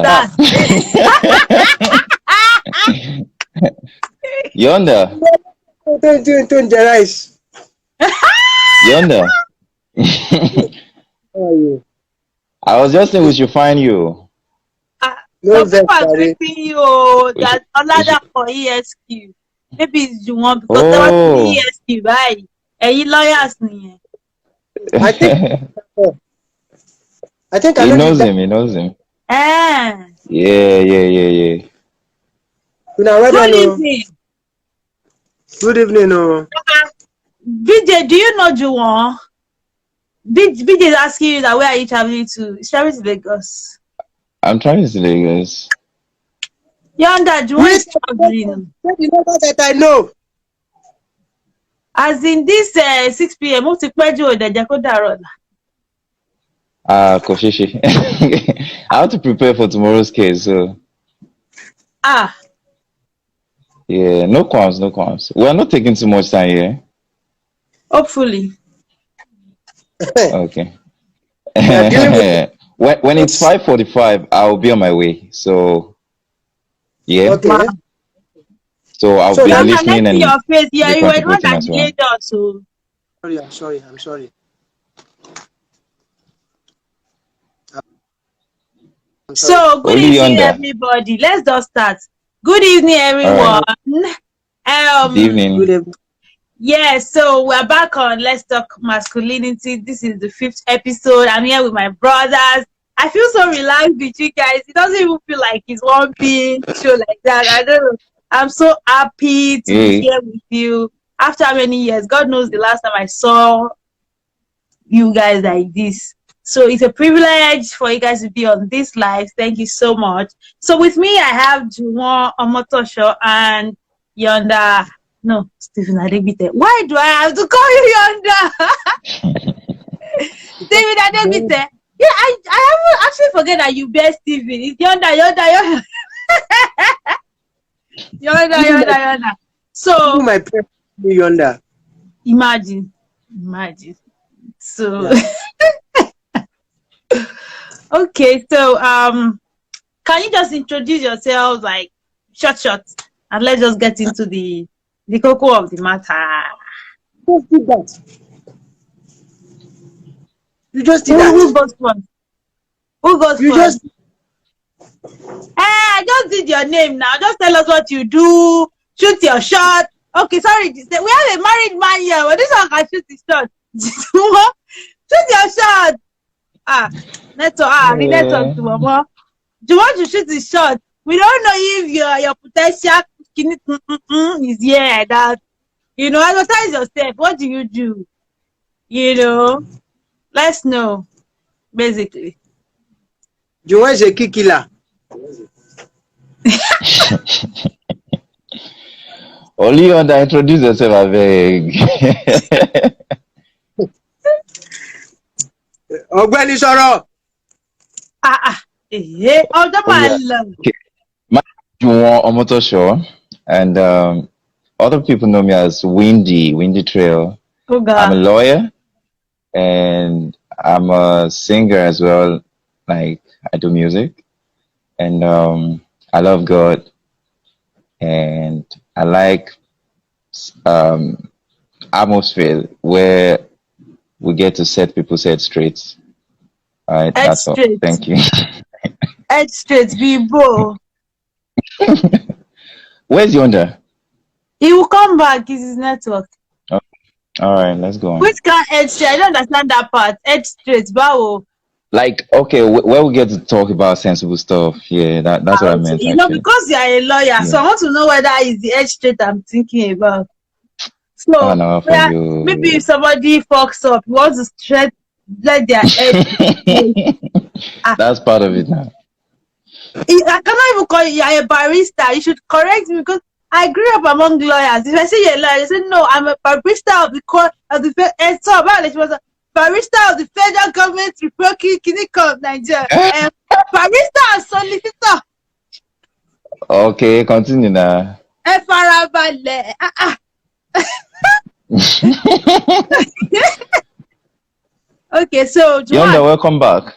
understand? Yonder. Don't rise. Yonder. How are you? I was just saying we should find you. No Some people vex, are Daddy. treating you We that should, we another should. for ESQ. Maybe it's JUWON because there was Oh. ESQ, right? And you lawyers nìyẹn. I think I He know knows the him. He knows him. Eh. Yeah. Una well Good done, oh. evening. Good evening, oh. BJ, do you know JUWON? BJ is asking you that where are you traveling to? He's traveling to Lagos. I'm trying to Lagos. Yonder, JUWON is traveling. You know that I know. As in this 6 p.m. ó ti pẹ́ jù ó dẹ̀ jẹ́ kó dàárọ̀ ọ̀la. Koshishi. I have to prepare for tomorrow's case, so Ah, yeah, no qualms. We're not taking too much time here. hopefully. Okay. are dealing with when it's 5:45, I'll be on my way. So yeah. Okay. So I'll So be now- Yonder, listening let's see and your face. Yeah, be you were the one contributing that as well. delayed us. So. I'm sorry. So, good Only evening, Yonder. everybody. Let's just start. Good evening, everyone. Good evening. Good evening. Yeah, so we're back on Let's Talk Masculinity. This is the 5th episode. I'm here with my brothers. I feel so relaxed with you guys. It doesn't even feel like it's one big show like that. I don't know. I'm so happy to be here with you. After how many years? God knows the last time I saw you guys like this. So it's a privilege for you guys to be on this live. Thank you so much. So with me, I have JUWON, OMOTOSO, and Yonder. No, Stephen Adebite. Why do I have to call you Yonder? Stephen Adebite. Yeah, I haven't actually forget that you bear Stephen. It's Yonder. Yonder. So My parents Yonder. imagine. So okay, so can you just introduce yourselves like short, and let's just get into the cocoa of the matter. Just did that. You just did Who that. goes first? Who goes You first? just I just did your name now. Just tell us what you do. Shoot your shot. Okay, sorry. We have a married man here, but this one can shoot his shot. Shoot your shot. Network to Mama. Do you want to shoot his shot? We don't know if your potential is here that. You know, advertise yourself. What do you do? You know, let's know, basically. JUWON is a key killer. Only Yonder, introduce yourself, I beg. Ọ̀gbẹ́ni sọ̀rọ̀. Ọjọ́ máa lọ. JUWON OMOTOSO, and other people know me as Windy Trail. Oh God. I'm a lawyer and I'm a singer as well. Like I do music, and I love God, and I like atmosphere where we get to set people's heads straight. All right, Head that's all. straight. Thank you. Head straight, Bibo. Where's Yonder? He will come back. It's his network. All right, let's go on. Which kind head straight? I don't understand that part. Head straight, Bawo. Like, okay, where we get to talk about sensible stuff. Yeah, that's what I meant. You know, Actually. because you are a lawyer, so I want to know whether it's the head straight I'm thinking about. So Oh, no, for yeah, you. maybe if somebody fucks up, you want to straight let their head. That's part of it now. I cannot even call you. You're a barista. You should correct me because I grew up among lawyers. If I say you're a lawyer, they say no. I'm a barista of the court of the so she was a barista of the federal government Republic of Nigeria. Barista and solicitor. Okay, continue now. Ẹ farabalẹ̀. Okay, so Yonder, welcome back.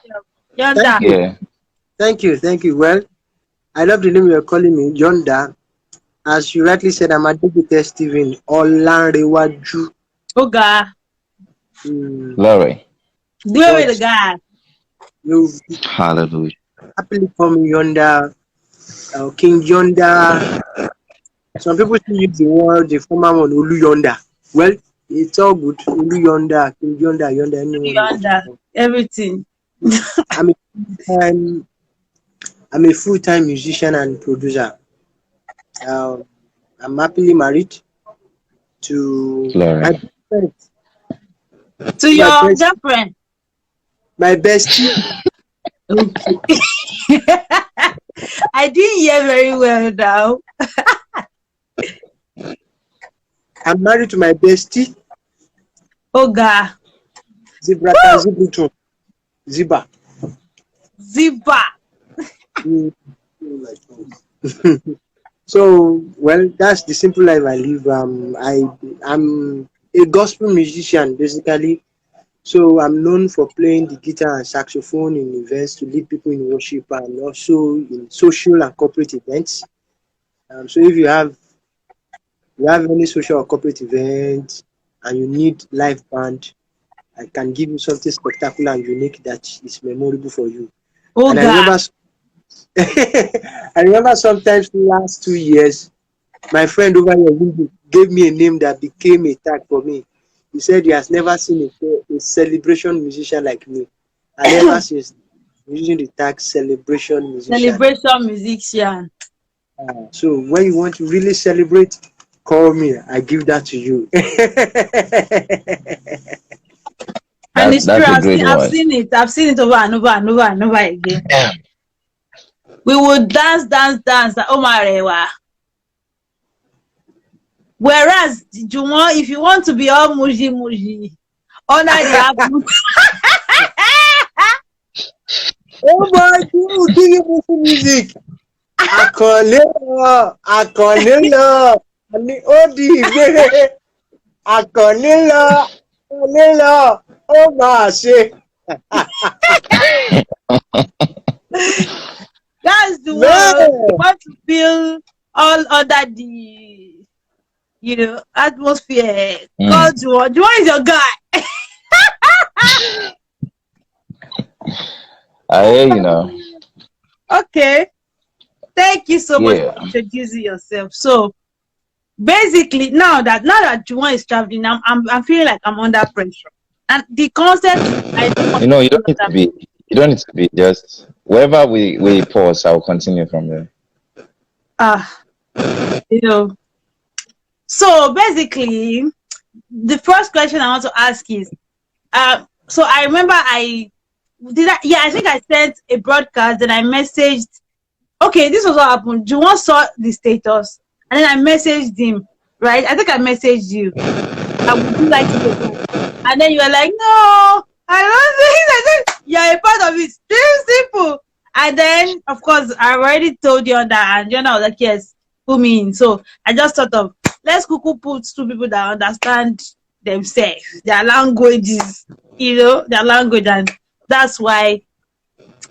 Yonder. Yeah. Thank you, thank you. Well, I love the name you're calling me, Yonda. As you rightly said, I'm Advocacy Steven Olanrewaju. Oh God, Mm, Glory. glory to but God. you Hallelujah. happily call me Yonda, King Yonda. Some people still use the word, the former one, Ulu Yonda. Well, it's all good. Ulu Yonda, King Yonda, Yonda, anyone you want to Yonder, call. everything. I'm a full-time, I'm a full-time musician and producer. Um, I'm happily married to my Glory. best, To to my your best, girlfriend. my bestie. Okay. I didn't hear very well now. I'm married to my bestie, Oh God. Zibrata Zibruto, Ziba. Ziba. Mm. So, well, that's the simple life I live. I'm a gospel musician, basically. So I'm known for playing the guitar and saxophone in events to lead people in worship and also in social and corporate events. So if you have any social or corporate event and you need live band, I can give you something spectacular and unique that is memorable for you. Oh And I God. remember, I remember sometimes last 2 years, my friend over here gave me a name that became a tag for me. He said he has never seen a celebration musician like me. And ever since, I'm using the tag celebration musician. Celebration musician. So when you want to really celebrate, call me. I give that to you. And it's true. That's a I've great seen, I've one. seen it. I've seen it over and over and over and over again. Yeah. We would dance, dance, dance. Oh my. Whereas, Juwon, if you want to be all muji muji, honor the apple. Oh my God, give me some music. Akànlé lọ, Akànlé lọ, àní ó di ìgbé. Akànlé lọ, Akànlé lọ, ó máa ṣe. That's the one. You Man, want to feel all under the, atmosphere. Mm. Call Juwon. Juwon is your guy. I hear you now. Okay. Thank you so much for Yeah. introducing yourself. So basically, now that Juwon is traveling, I'm feeling like I'm under pressure. And the concept is I don't want You know, to feel under pressure. you don't need to be just wherever we pause, I'll continue from there. Ah, you know. So basically, the first question I want to ask is, so I remember I think I sent a broadcast, and I messaged. Okay, this was what happened. Juwon saw the status, and then I messaged him. Right, I think I messaged you. I would you like to be a part? And then you were like, no, I don't think. I said you're a part of it. Still simple. And then, of course, I already told you on that, and I was like, yes, put me in. So I just thought of, let's put two people that understand themselves, their languages, their language, and that's why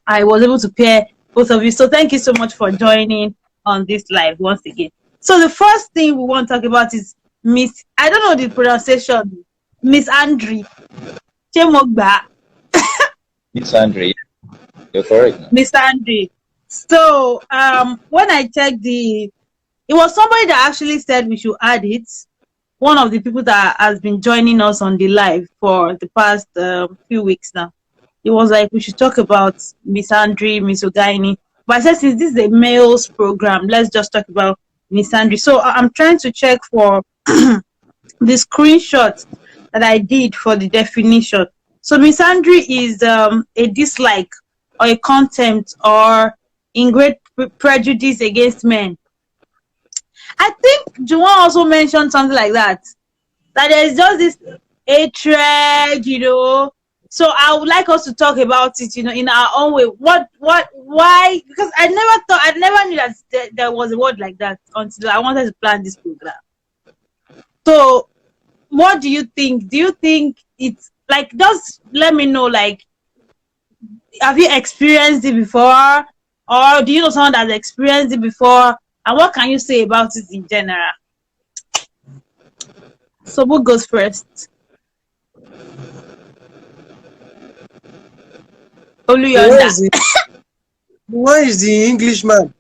I was able to pair both of you. So thank you so much for joining on this live once again. So the first thing we want to talk about is I don't know the pronunciation, Misandry. Chemogba. Misandry, you're correct. Misandry. So when I checked it was somebody that actually said we should add it. One of the people that has been joining us on the live for the past few weeks now. It was like we should talk about misandry, misogyny. But I said since this is a males program, let's just talk about misandry. So I'm trying to check for the screenshot that I did for the definition. So misandry is a dislike or a contempt or ingrained prejudice against men. I think Juwon also mentioned something like that. That there's just this hatred, So I would like us to talk about it, in our own way. Why? Because I never knew that there was a word like that until I wanted to plan this program. So, what do you think? Do you think it's like? Just let me know. Like, have you experienced it before? or do you know someone that's experienced it before? And what can you say about it in general? So who goes first? The one Oluyonda. is the Englishman.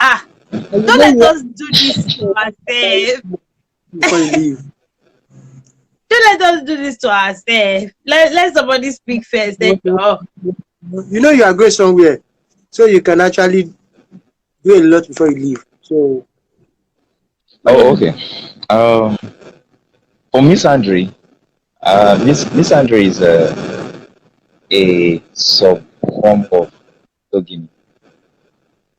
Ah, And you don't know let you us do this to ourselves. before you leave. Don't let us do this to ourselves. Let somebody speak first. Then, oh. You know you are going somewhere, so you can actually do a lot before you leave. So Oh, okay. Um, for Misandry, Misandry is a sub form of misogyny.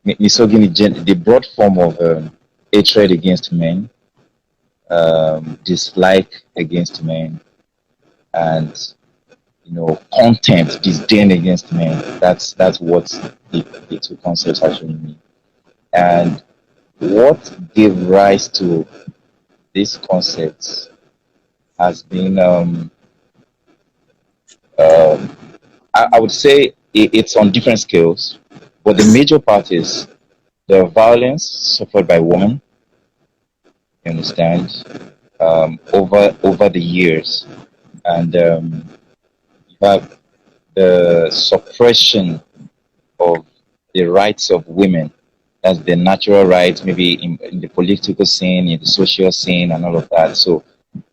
Misogyny, the broad form of hatred against men, dislike against men, and contempt, disdain against men. That's what the two concepts actually mean. And what gave rise to these concepts has been, um, I would say, it's on different scales, but the major part is the violence suffered by women. You understand, over the years, and you have the suppression of the rights of women. That's the natural rights, maybe in the political scene, in the social scene, and all of that. So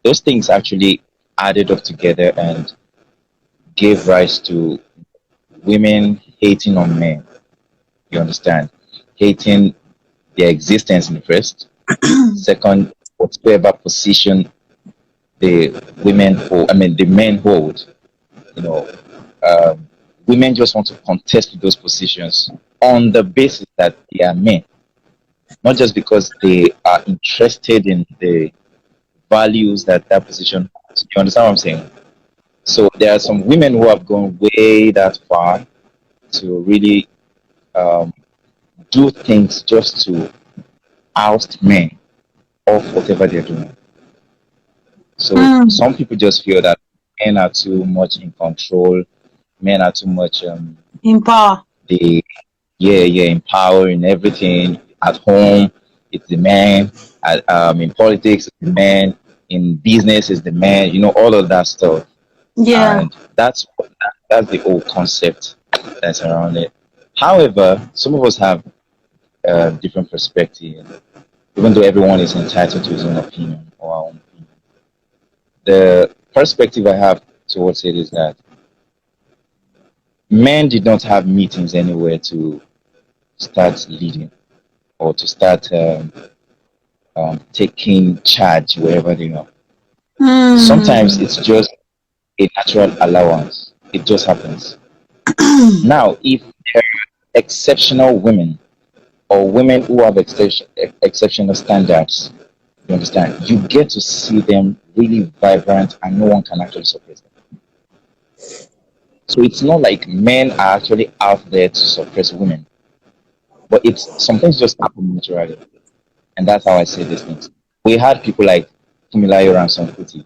those things actually added up together and gave rise to women hating on men. You understand? Hating their existence in the first. Second, whatever position the women hold, I mean, the men hold, you know, um, women just want to contest those positions on the basis that they are men, not just because they are interested in the values that that position holds. You understand what I'm saying? So there are some women who have gone way that far to really um, do things just to oust men of whatever they're doing. So Mm, some people just feel that men are too much in control, men are too much in power. they yeah in power in everything at home. It's the man. In politics, it's the man. In business, it's the man. All of that stuff, Yeah. and that's the whole concept that's around it. However, some of us have different perspective, even though everyone is entitled to his own opinion or our own opinion. The perspective I have towards it is that men did not have meetings anywhere to start leading or to start taking charge wherever they are. Sometimes Mm. it's just a natural allowance. It just happens. Now, if there are exceptional women or women who have exceptional standards, you understand, you get to see them really vibrant and no one can actually suppress them. So it's not like men are actually out there to suppress women, but it's some things just happen naturally. And that's how I say these things. We had people like Fumilayo Ransom Kuti.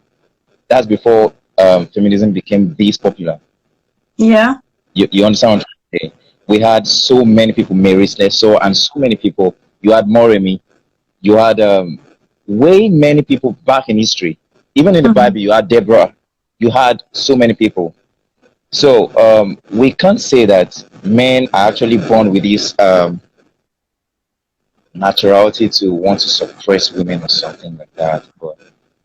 That's before feminism became this popular. Yeah. You understand what I'm trying to say? We had so many people, Mary Slessor, and so many people. You had Moremi. You had way many people back in history. Even in the Mm. Bible, you had Deborah. You had so many people. So we can't say that men are actually born with this naturality to want to suppress women or something like that. But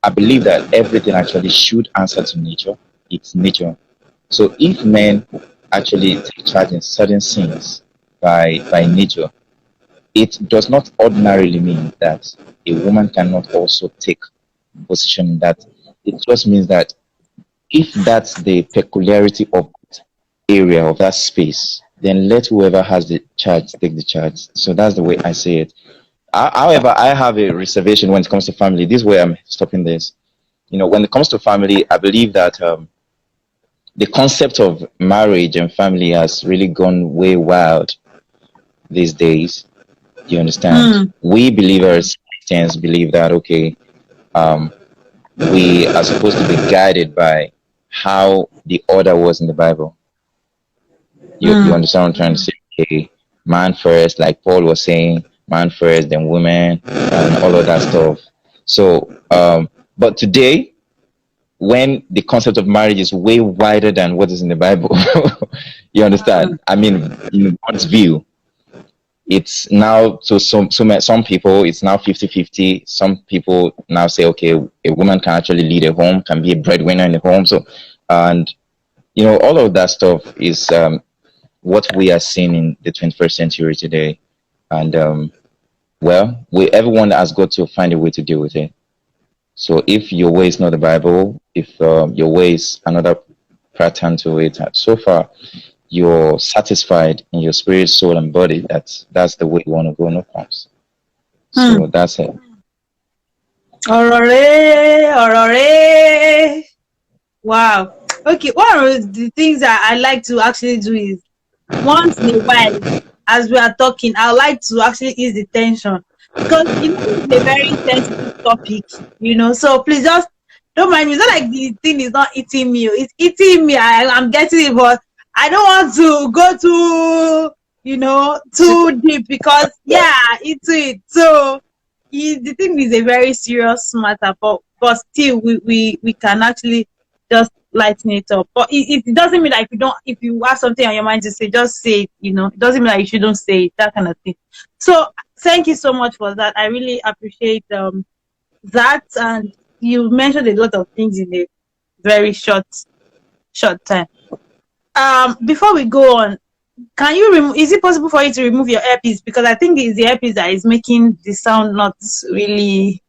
I believe that everything actually should answer to nature. It's nature. So if men actually take charge in certain scenes by nature, it does not ordinarily mean that a woman cannot also take position in that. It just means that if that's the peculiarity of that area of that space, then let whoever has the charge take the charge. So that's the way I say it. However, I have a reservation when it comes to family. This way I'm stopping this. When it comes to family, I believe that the concept of marriage and family has really gone way wild these days. You understand? Mm. We believers, Christians, believe that, okay, um, we are supposed to be guided by how the order was in the Bible. You Mm. understand what I'm trying to say? okay, man first, like Paul was saying, man first, then women, and all of that stuff. So, but today, when the concept of marriage is way wider than what is in the Bible, you understand? I mean, in God's view, it's now to some people it's now 50-50. Some people now say, okay, a woman can actually lead a home, can be a breadwinner in the home. So, and all of that stuff is what we are seeing in the 21st century today. And well, everyone has got to find a way to deal with it. So if your way is not the Bible, if your way is another pattern to it, so far you're satisfied in your spirit, soul, and body, that's the way you want to go, no problems. So that's it. Wow. Okay, one of the things that I like to actually do is once in a while, as we are talking, I like to actually ease the tension because it's a very sensitive topic, So please just don't mind me. It's not like the thing is not eating me; it's eating me. I'm getting it, but I don't want to go too deep because into it. So the thing is a very serious matter, but still we can actually just lighten it up. But it doesn't mean like if you have something on your mind to say, just say it, It doesn't mean like you shouldn't say it, that kind of thing. So thank you so much for that. I really appreciate that, and you mentioned a lot of things in a very short time. Before we go on, can you remove? Is it possible for you to remove your earpiece? Because I think it's the earpiece that is making the sound not really.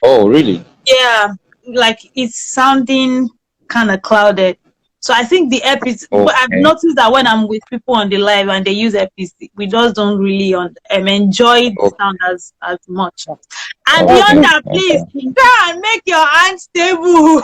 Oh, really? Yeah, like it's sounding kind of clouded. So I think the earpiece. Okay. But I've noticed that when I'm with people on the live and they use earpiece, we just don't really enjoy the sound as much. And beyond that, please try and make your hand stable.